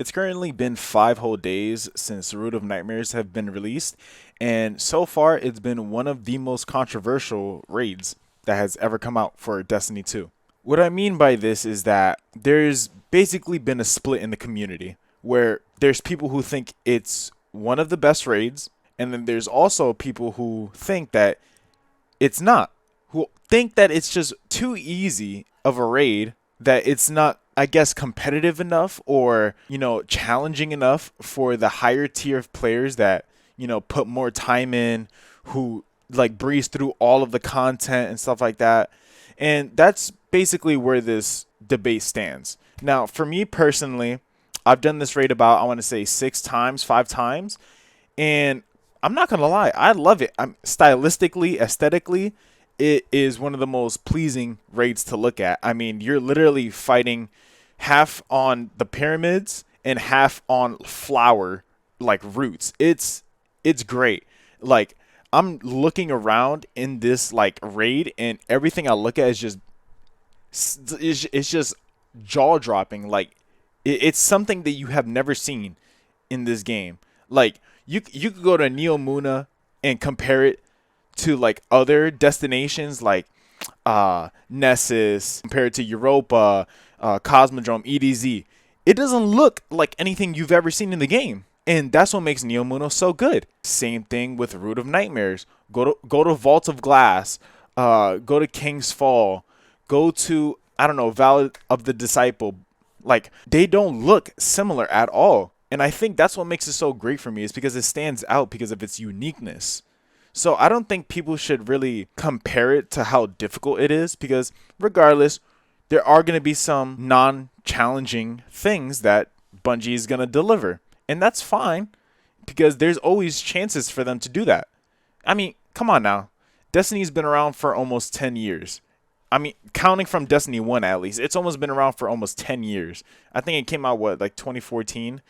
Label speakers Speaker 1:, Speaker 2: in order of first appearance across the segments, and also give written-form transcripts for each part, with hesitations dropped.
Speaker 1: It's currently been 5 whole days since Root of Nightmares have been released, and so far it's been one of the most controversial raids that has ever come out for Destiny 2. What I mean by this is that there's basically been a split in the community where there's people who think it's one of the best raids, and then there's also people who think that it's not, who think that it's just too easy of a raid, that it's not, I guess, competitive enough or, challenging enough for the higher tier of players that, put more time in, who like breeze through all of the content and stuff like that. And that's basically where this debate stands. Now, for me personally, I've done this raid about, I want to say 6 times, 5 times, and I'm not gonna lie, I love it. I'm stylistically, aesthetically, it is one of the most pleasing raids to look at. I mean, you're literally fighting half on the pyramids and half on flower like roots. It's great. Like, I'm looking around in this like raid, and everything I look at is just it's just jaw dropping. Like, it's something that you have never seen in this game. Like, you could go to Neomuna and compare it to like other destinations like Nessus, compared to Europa, Cosmodrome, EDZ. It doesn't look like anything you've ever seen in the game. And that's what makes Neomuna so good. Same thing with Root of Nightmares. Go to Vault of Glass, go to King's Fall, go to, I don't know, Valley of the Disciple. Like, they don't look similar at all. And I think that's what makes it so great for me, is because it stands out because of its uniqueness. So I don't think people should really compare it to how difficult it is, because regardless, there are going to be some non-challenging things that Bungie is going to deliver. And that's fine, because there's always chances for them to do that. I mean, come on now. Destiny's been around for almost 10 years. I mean, counting from Destiny 1 at least, it's almost been around for almost 10 years. I think it came out, like 2014?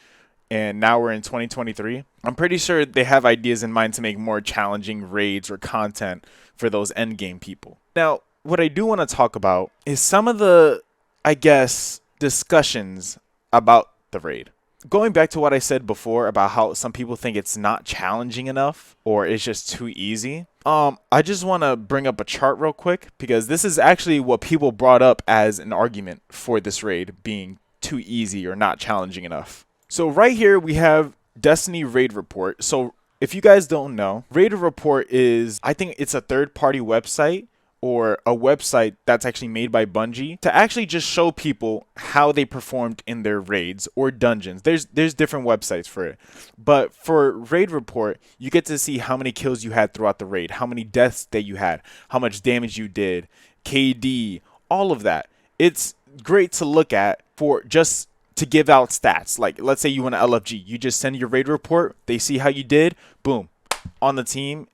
Speaker 1: And now we're in 2023. I'm pretty sure they have ideas in mind to make more challenging raids or content for those endgame people. Now, what I do want to talk about is some of the, I guess, discussions about the raid. Going back to what I said before about how some people think it's not challenging enough or it's just too easy. I just want to bring up a chart real quick, because this is actually what people brought up as an argument for this raid being too easy or not challenging enough. So right here we have Destiny Raid Report. So if you guys don't know, Raid Report is, I think it's a third-party website, or a website that's actually made by Bungie to actually just show people how they performed in their raids or dungeons. There's different websites for it. But for Raid Report, you get to see how many kills you had throughout the raid, how many deaths that you had, how much damage you did, KD, all of that. It's great to look at for just to give out stats. Like, let's say you want an LFG, you just send your raid report, they see how you did, boom, on the team.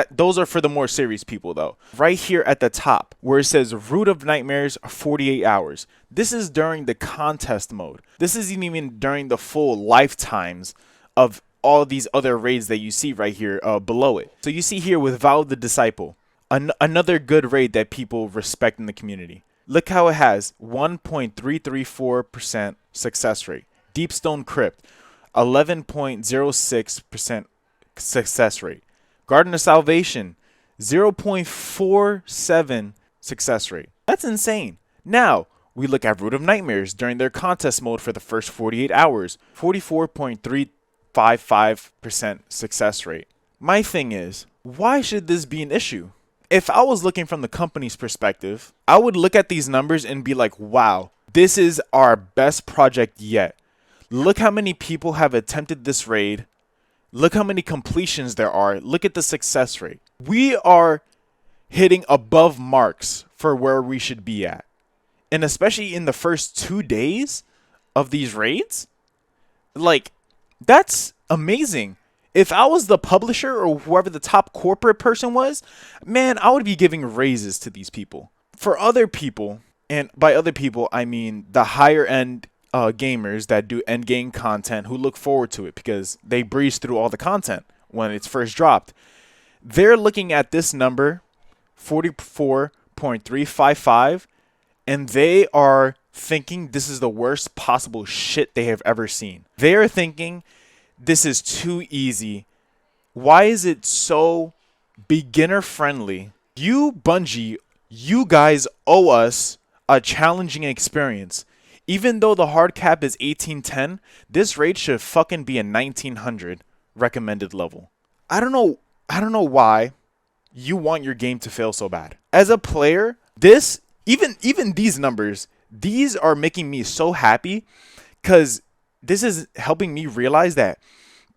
Speaker 1: Those are for the more serious people though. Right here at the top where it says Root of Nightmares 48 hours. This is during the contest mode. This isn't even during the full lifetimes of all these other raids that you see right here below it. So you see here with Vow of the Disciple, another good raid that people respect in the community. Look how it has 1.334% success rate. Deepstone Crypt, 11.06% success rate. Garden of Salvation, 0.47 success rate. That's insane. Now, we look at Root of Nightmares during their contest mode for the first 48 hours, 44.355% success rate. My thing is, why should this be an issue? If I was looking from the company's perspective, I would look at these numbers and be like, wow, this is our best project yet. Look how many people have attempted this raid. Look how many completions there are. Look at the success rate. We are hitting above marks for where we should be at. And especially in the first 2 days of these raids, like, that's amazing. If I was the publisher or whoever the top corporate person was, man, I would be giving raises to these people. For other people, and by other people, I mean the higher end gamers that do end game content who look forward to it because they breeze through all the content when it's first dropped. They're looking at this number, 44.355, and they are thinking this is the worst possible shit they have ever seen. They are thinking this is too easy. Why is it so beginner friendly? You, Bungie, you guys owe us a challenging experience. Even though the hard cap is 1810, this raid should fucking be a 1900 recommended level. I don't know why you want your game to fail so bad. As a player, this even these numbers, these are making me so happy cuz this is helping me realize that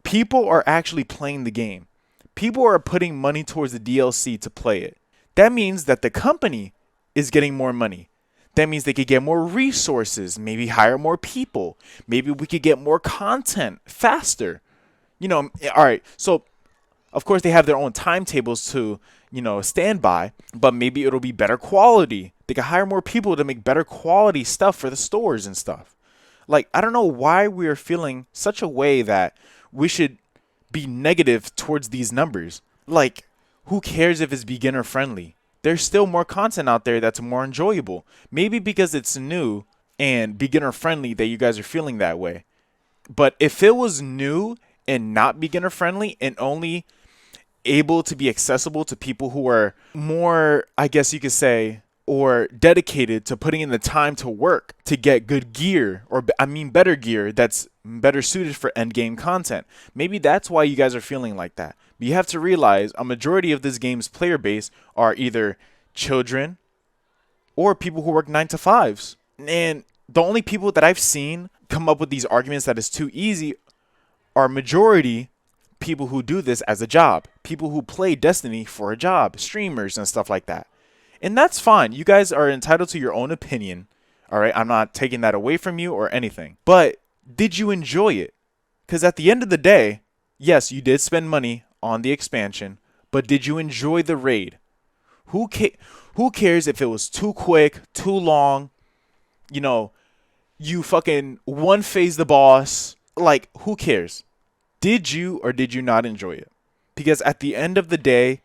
Speaker 1: people are actually playing the game. People are putting money towards the DLC to play it. That means that the company is getting more money. That means they could get more resources, maybe hire more people. Maybe we could get more content faster. All right. So, of course, they have their own timetables to, stand by, but maybe it'll be better quality. They could hire more people to make better quality stuff for the stores and stuff. Like, I don't know why we're feeling such a way that we should be negative towards these numbers. Like, who cares if it's beginner friendly? There's still more content out there that's more enjoyable. Maybe because it's new and beginner friendly that you guys are feeling that way. But if it was new and not beginner friendly and only able to be accessible to people who are more, I guess you could say, or dedicated to putting in the time to work to get good gear, or better gear that's better suited for end game content. Maybe that's why you guys are feeling like that. But you have to realize a majority of this game's player base are either children or people who work 9 to 5s. And the only people that I've seen come up with these arguments that it's too easy are majority people who do this as a job, people who play Destiny for a job, streamers and stuff like that. And that's fine. You guys are entitled to your own opinion. All right. I'm not taking that away from you or anything. But did you enjoy it? Because at the end of the day, yes, you did spend money on the expansion, but did you enjoy the raid? Who cares if it was too quick, too long? You fucking one-phase the boss. Like, who cares? Did you or did you not enjoy it? Because at the end of the day,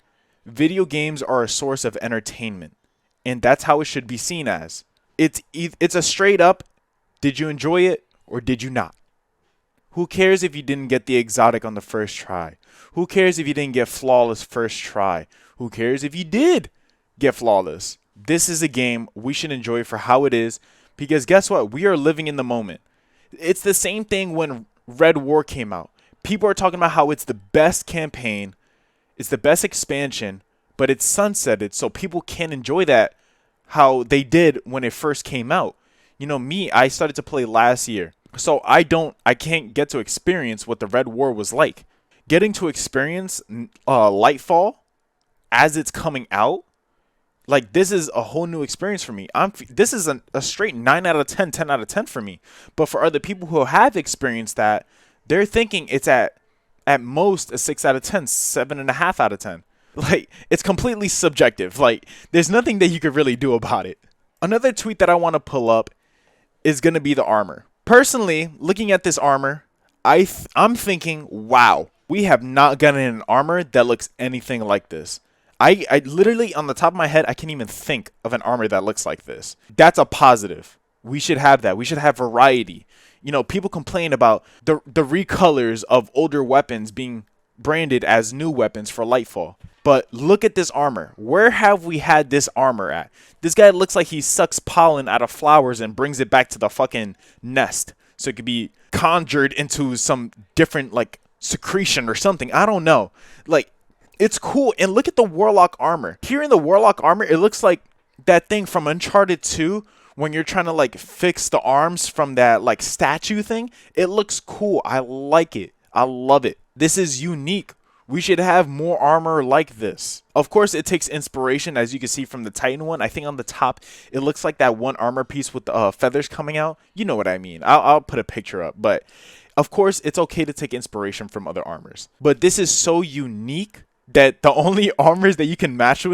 Speaker 1: video games are a source of entertainment, and that's how it should be seen as. It's a straight up, did you enjoy it or did you not? Who cares if you didn't get the exotic on the first try? Who cares if you didn't get flawless first try? Who cares if you did get flawless? This is a game we should enjoy for how it is, because guess what? We are living in the moment. It's the same thing when Red War came out. People are talking about how it's the best campaign, it's the best expansion, but it's sunsetted, so people can't enjoy that how they did when it first came out. I started to play last year, so I can't get to experience what the Red War was like. Getting to experience Lightfall as it's coming out, like, this is a whole new experience for me. This is a straight 9 out of 10, 10 out of 10 for me. But for other people who have experienced that, they're thinking it's at most a 6 out of 10, 7.5 out of 10. Like, it's completely subjective. Like, there's nothing that you could really do about it. Another tweet that I want to pull up is going to be the armor. Personally, looking at this armor, I'm thinking, wow, we have not gotten an armor that looks anything like this. I literally, on the top of my head, I can't even think of an armor that looks like this. That's a positive. We should have that. We should have variety. People complain about the recolors of older weapons being branded as new weapons for Lightfall. But look at this armor. Where have we had this armor at? This guy looks like he sucks pollen out of flowers and brings it back to the fucking nest so it could be conjured into some different, like, secretion or something. I don't know. Like, it's cool. And look at the Warlock armor. Here in the Warlock armor, it looks like that thing from Uncharted 2 when you're trying to, like, fix the arms from that, like, statue thing. It looks cool. I like it. I love it. This is unique. We should have more armor like this. Of course, it takes inspiration, as you can see from the Titan one. I think on the top, it looks like that one armor piece with the feathers coming out. You know what I mean. I'll put a picture up. But, of course, it's okay to take inspiration from other armors. But this is so unique that the only armors that you can match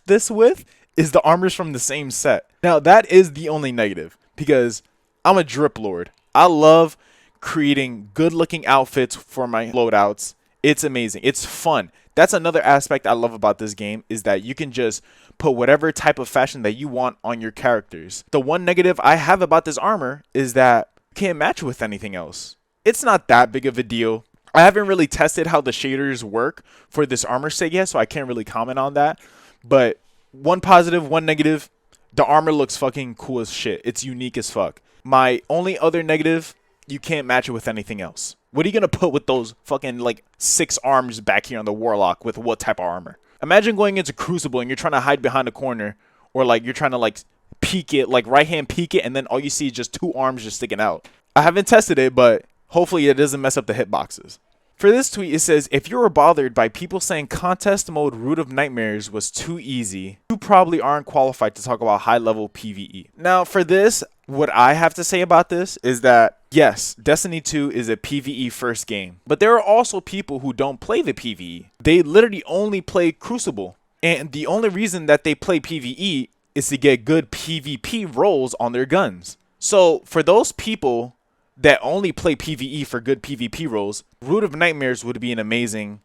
Speaker 1: this with is the armors from the same set. Now, that is the only negative, because I'm a drip lord. I love creating good-looking outfits for my loadouts. It's amazing. It's fun. That's another aspect I love about this game is that you can just put whatever type of fashion that you want on your characters. The one negative I have about this armor is that you can't match it with anything else. It's not that big of a deal. I haven't really tested how the shaders work for this armor set yet, so I can't really comment on that. But one positive, one negative, the armor looks fucking cool as shit. It's unique as fuck. My only other negative, you can't match it with anything else. What are you going to put with those fucking like 6 arms back here on the Warlock with what type of armor? Imagine going into Crucible and you're trying to hide behind a corner, or like you're trying to like peek it, like right hand peek it, and then all you see is just 2 arms just sticking out. I haven't tested it, but hopefully it doesn't mess up the hitboxes. For this tweet, it says, if you were bothered by people saying contest mode Root of Nightmares was too easy, you probably aren't qualified to talk about high-level PvE. Now, for this, what I have to say about this is that, yes, Destiny 2 is a PvE first game, but there are also people who don't play the PvE. They literally only play Crucible, and the only reason that they play PvE is to get good PvP rolls on their guns. So, for those people that only play PvE for good PvP rolls, Root of Nightmares would be an amazing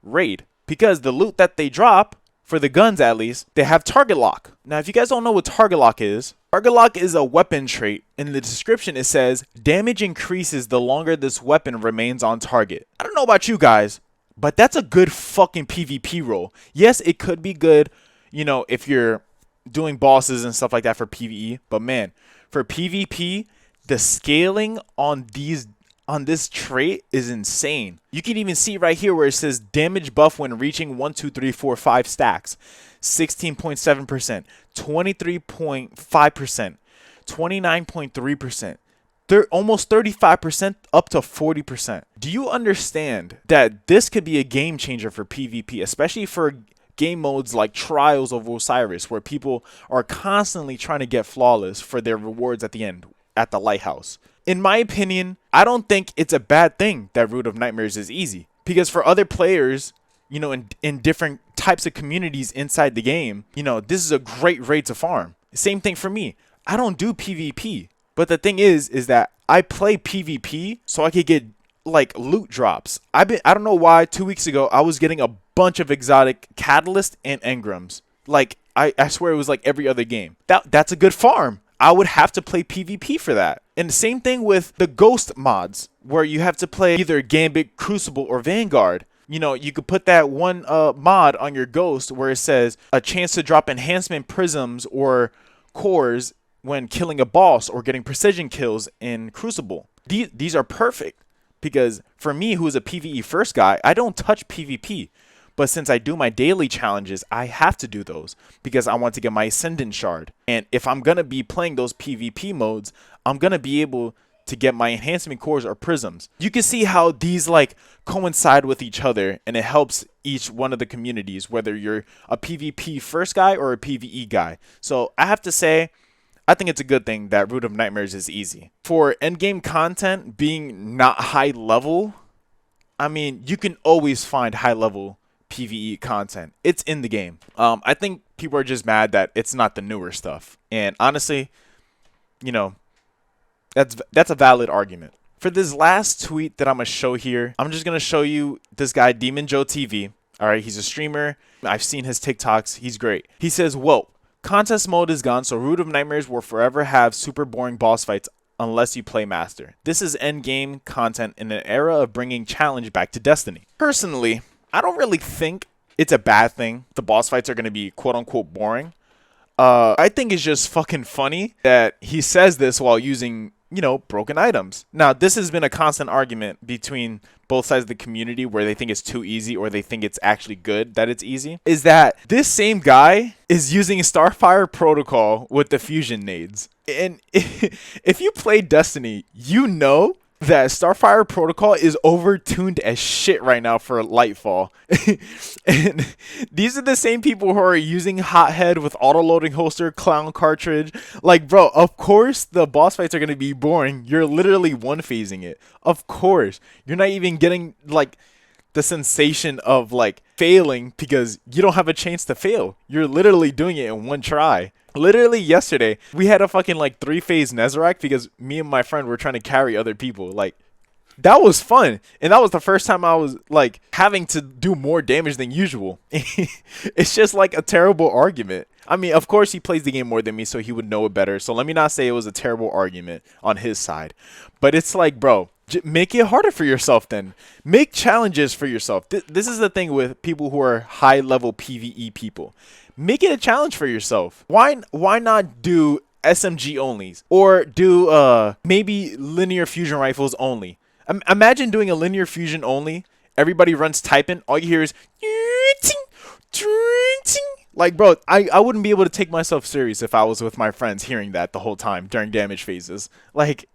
Speaker 1: raid. Because the loot that they drop, for the guns at least, they have target lock. Now, if you guys don't know what target lock is a weapon trait. In the description, it says, damage increases the longer this weapon remains on target. I don't know about you guys, but that's a good fucking PvP roll. Yes, it could be good, you know, if you're doing bosses and stuff like that for PvE. But man, for PvP, the scaling on this trait is insane. You can even see right here where it says damage buff when reaching 1, 2, 3, 4, 5 stacks. 16.7%, 23.5%, 29.3%, almost 35% up to 40%. Do you understand that this could be a game changer for PvP, especially for game modes like Trials of Osiris, where people are constantly trying to get flawless for their rewards at the end at the lighthouse? In my opinion, I don't think it's a bad thing that Root of Nightmares is easy, because for other players, you know, in different types of communities inside the game, you know, this is a great raid to farm. Same thing for me. I don't do PvP, but the thing is that I play PvP so I could get like loot drops. I don't know why 2 weeks ago I was getting a bunch of exotic Catalyst and Engrams. Like I swear it was like every other game. That's a good farm. I would have to play PvP for that. And the same thing with the Ghost mods, where you have to play either Gambit, Crucible, or Vanguard. You know, you could put that one mod on your Ghost where it says a chance to drop enhancement prisms or cores when killing a boss or getting precision kills in Crucible. These are perfect, because for me, who is a PvE first guy, I don't touch PvP. But since I do my daily challenges, I have to do those because I want to get my Ascendant Shard. And if I'm going to be playing those PvP modes, I'm going to be able to get my enhancement cores or prisms. You can see how these like coincide with each other, and it helps each one of the communities, whether you're a PvP first guy or a PvE guy. So I have to say, I think it's a good thing that Root of Nightmares is easy. For endgame content being not high level, I mean, you can always find high level PvE content. It's in the game. I think people are just mad that it's not the newer stuff. And honestly, you know, that's a valid argument. For this last tweet that I'm going to show here, I'm just going to show you this guy, Demon Joe TV. All right, he's a streamer. I've seen his TikToks. He's great. He says, whoa, contest mode is gone, so Root of Nightmares will forever have super boring boss fights unless you play Master. This is endgame content in an era of bringing challenge back to Destiny. Personally, I don't really think it's a bad thing. The boss fights are going to be quote-unquote boring. I think it's just fucking funny that he says this while using, you know, broken items. Now, this has been a constant argument between both sides of the community, where they think it's too easy or they think it's actually good that it's easy, is that this same guy is using Starfire Protocol with the fusion nades. And if you play Destiny, you know that Starfire Protocol is overtuned as shit right now for Lightfall. And these are the same people who are using Hothead with auto-loading holster, Clown cartridge. Like, bro, of course the boss fights are going to be boring. You're literally one-phasing it. Of course. You're not even getting, like, the sensation of, like, failing because you don't have a chance to fail. You're literally doing it in one try. Literally yesterday, we had a fucking like 3-phase Nezarec because me and my friend were trying to carry other people. Like, that was fun. And that was the first time I was like having to do more damage than usual. It's just like a terrible argument. I mean, of course he plays the game more than me, so he would know it better. So let me not say it was a terrible argument on his side. But it's like, bro, make it harder for yourself then. Make challenges for yourself. This is the thing with people who are high-level PvE people. Make it a challenge for yourself. Why not do SMG onlys? Or do maybe linear fusion rifles only? Imagine doing a linear fusion only. Everybody runs typing. All you hear is... Like, bro, I wouldn't be able to take myself serious if I was with my friends hearing that the whole time during damage phases. Like,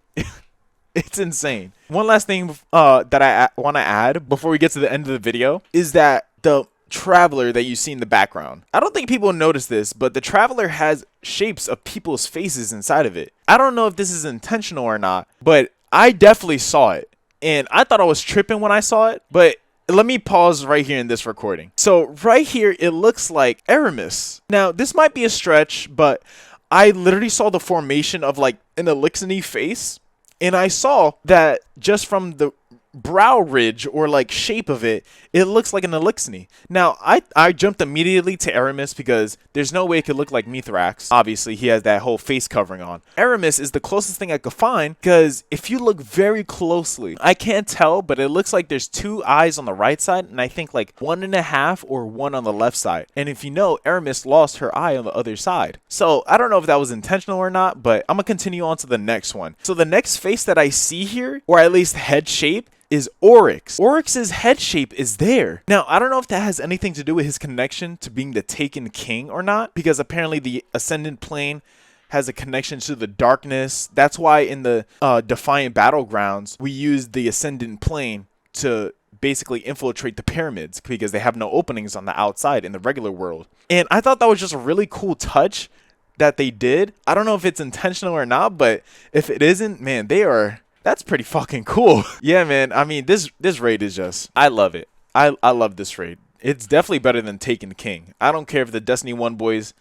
Speaker 1: it's insane. One last thing that I want to add before we get to the end of the video is that the Traveler that you see in the background. I don't think people notice this, but the Traveler has shapes of people's faces inside of it. I don't know if this is intentional or not, but I definitely saw it. And I thought I was tripping when I saw it, but let me pause right here in this recording. So right here, it looks like Aramis. Now, this might be a stretch, but I literally saw the formation of like an Eliksni face. And I saw that just from the brow ridge or like shape of it, it looks like an Eliksni. Now, I jumped immediately to Aramis because there's no way it could look like Mithrax. Obviously, he has that whole face covering on. Aramis is the closest thing I could find because if you look very closely, I can't tell, but it looks like there's 2 eyes on the right side and I think like 1.5 or 1 on the left side. And if you know, Aramis lost her eye on the other side. So I don't know if that was intentional or not, but I'm gonna continue on to the next one. So the next face that I see here, or at least head shape, is Oryx. Oryx's head shape is there. Now, I don't know if that has anything to do with his connection to being the Taken King or not, because apparently the Ascendant Plane has a connection to the darkness. That's why in the Defiant Battlegrounds, we use the Ascendant Plane to basically infiltrate the pyramids because they have no openings on the outside in the regular world. And I thought that was just a really cool touch that they did. I don't know if it's intentional or not, but if it isn't, man, that's pretty fucking cool. Yeah, man. I mean, this raid is just, I love it. I love this raid. It's definitely better than Taken King. I don't care if the Destiny 1 boys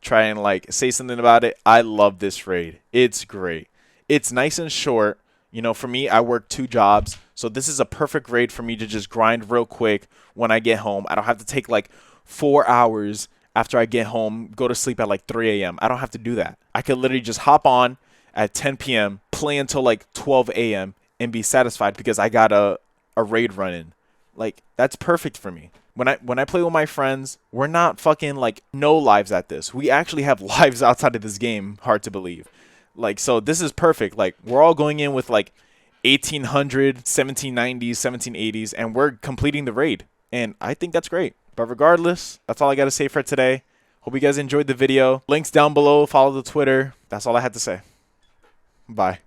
Speaker 1: try and like say something about it. I love this raid. It's great. It's nice and short. You know, for me, I work 2 jobs. So this is a perfect raid for me to just grind real quick when I get home. I don't have to take like 4 hours after I get home, go to sleep at like 3 a.m. I don't have to do that. I could literally just hop on at 10 p.m., play until like 12 a.m. and be satisfied because I got a raid run in. Like, that's perfect for me. When I play with my friends, we're not fucking like no lives at this. We actually have lives outside of this game, hard to believe. Like, so this is perfect. Like, we're all going in with like 1800, 1790s, 1780s, and we're completing the raid. And I think that's great. But regardless, that's all I got to say for today. Hope you guys enjoyed the video. Links down below. Follow the Twitter. That's all I had to say. Bye.